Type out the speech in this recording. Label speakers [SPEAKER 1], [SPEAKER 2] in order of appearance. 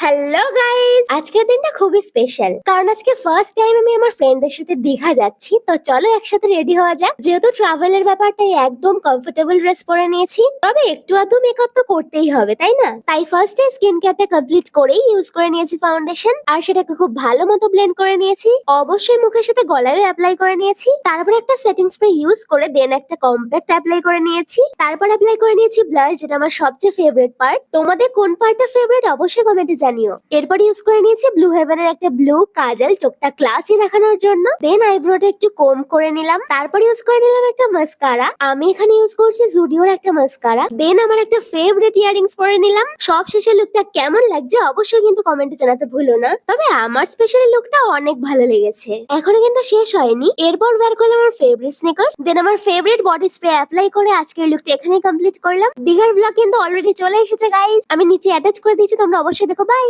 [SPEAKER 1] Hello guys, আজকের দিনটা খুবই স্পেশাল কারণ আজকে ফার্স্ট টাইম আমি আমার ফ্রেন্ডদের সাথে দীঘা যাচ্ছি। তো চলো একসাথে রেডি হওয়া যাক। যেহেতু ট্রাভেলের ব্যাপারটাই একদম কমফোর্টেবল ড্রেস পরে নিয়েছি, তবে একটু আধটু মেকআপ তো করতেই হবে, তাই না? তাই ফার্স্টে স্কিন কেয়ারটা কমপ্লিট করেই ইউজ করে নিয়েছি ফাউন্ডেশন, আর সেটাকে খুব ভালো মতো ব্লেন্ড করে নিয়েছি। অবশ্যই মুখের সাথে গলায়ও অ্যাপ্লাই করে নিয়েছি। তারপর একটা সেটিং স্প্রে ইউজ করে দেন একটা কম্প্যাক্ট অ্যাপ্লাই করে নিয়েছি। তারপর অ্যাপ্লাই করে নিয়েছি ব্লাশ, যেটা আমার সবচেয়ে ফেভারিট পার্ট। তোমাদের কোন পার্টটা ফেভারিট অবশ্যই কমেন্টে জানিও। এরপর ইউজ করে নিয়েছি ব্লু হেভেনের একটা ব্লু কাজল, চোখটা ক্লাসি দেখানোর জন্য। দেন আইব্রোটা একটু কম করে নিলাম। তারপর ইউজ করে নিলাম একটা মাস্কারা। আমি এখানে ইউজ করছি জুডিওর একটা মাস্কারা। দেন আমার একটা ফেভারিট ইয়ারিংস পরে নিলাম। সব শেষে লুকটা কেমন লাগছে অবশ্যই কিন্তু কমেন্টে জানাতে ভুলো না। তবে আমার স্পেশালি লুকটা অনেক ভালো লেগেছে। এখনো কিন্তু শেষ হয়নি। এরপর বের করলাম আমার ফেভারিট স্নিকার্স। দেন আমার ফেভারিট বডি স্প্রে অ্যাপ্লাই করে আজকের লুকটা এখানেই কমপ্লিট করলাম। দীঘার ব্লগ কিন্তু অলরেডি চলে এসেছে গাইস, আমি নিচে অ্যাটাচ করে দিয়েছি, তোমরা অবশ্যই দেখো। বাই।